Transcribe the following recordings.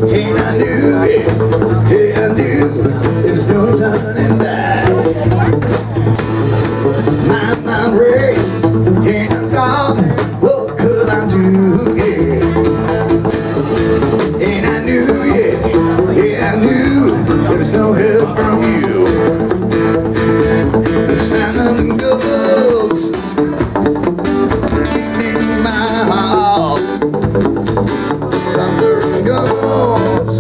Hey, I knew it. Hey, I knew there was no turning back. My raced, and I'm gone. Oh, 'cause I'm too, yeah. And I knew, yeah, I knew there was no help from you. The sound of the gulls in my heart. Thunder and gulls.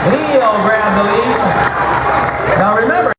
He'll grab the lead. Now remember.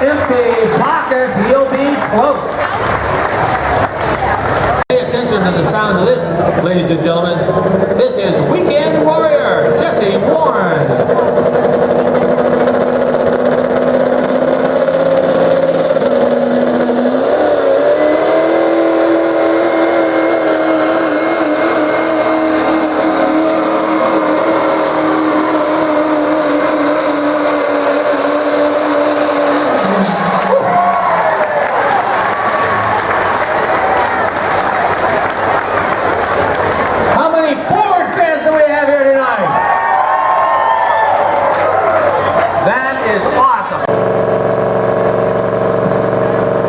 Empty pockets, he'll be close. Pay attention to the sound of this, ladies and gentlemen. This is Weekend Warrior, Jesse Warren.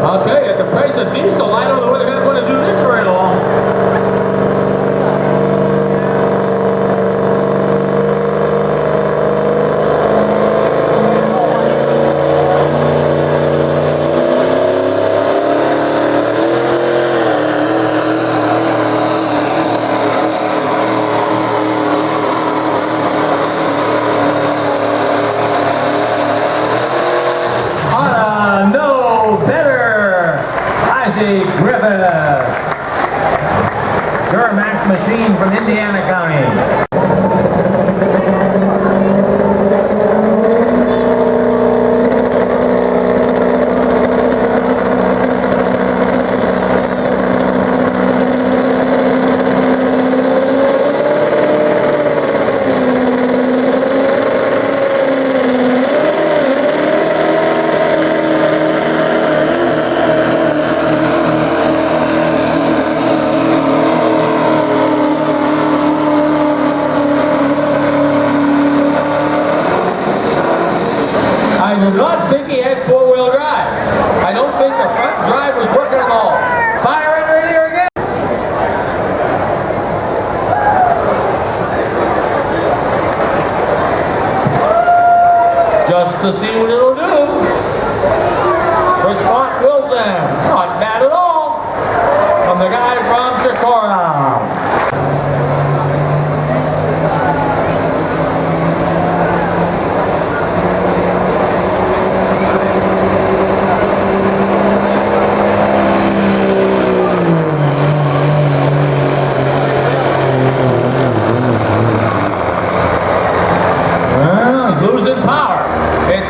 I'll tell you, at the price of diesel, I don't know whether I'm going to do this very long. Griffith, Duramax machine from Indiana County. I do not think he had four-wheel drive. I don't think the front drive was working at all. Fire it right here again. Just to see what it'll do. For Scott Wilson. Not bad at all. From the guy from Chicora.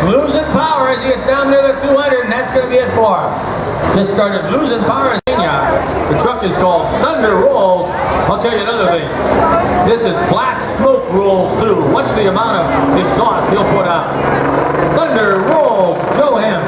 Losing power as he gets down near the 200, and that's going to be it for him. Just started losing power. The truck is called Thunder Rolls. I'll tell you another thing. This is black smoke rolls through. Watch the amount of exhaust he'll put out. Thunder Rolls, Joe Hem.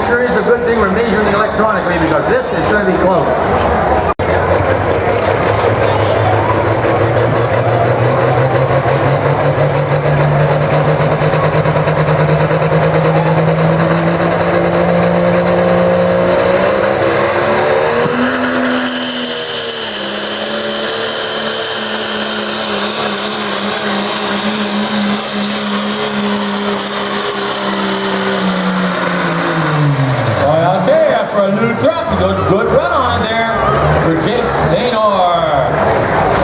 sure is a good thing we're measuring electronically because this is going to be close. For a new truck, good run on it there for Jake Sainor.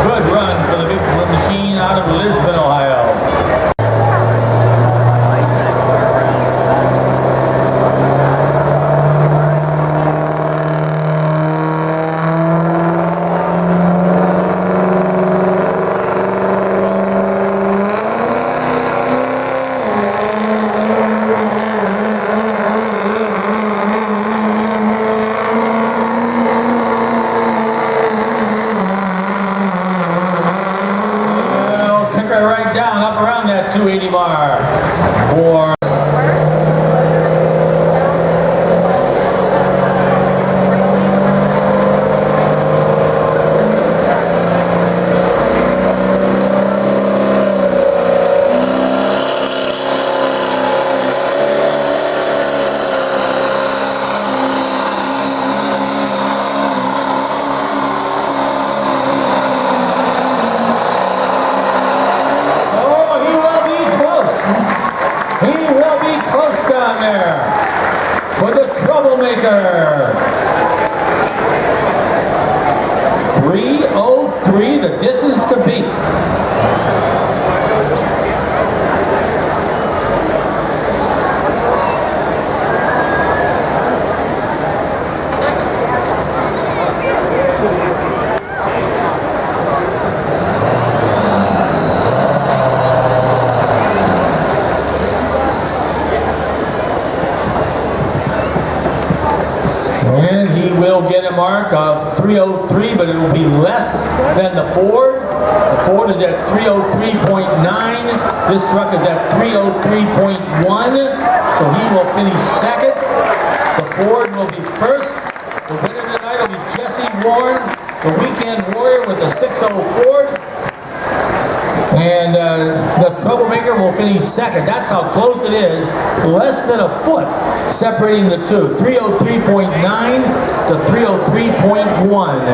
Good run for the big machine out of Lisbon, Ohio. Right down, up around that 280 bar for down there for the troublemaker. 3:03, the distance to beat. And he will get a mark of 3:03, but it will be less than the Ford. The Ford is at 3:03.9. This truck is at 3:03.1, so he will finish second. The Ford will be first. The winner tonight will be Jesse Warren, the Weekend Warrior with the 6.0 Ford. And the troublemaker will finish second. That's how close it is. Less than a foot separating the two. 3:03.9 to 3:03.1.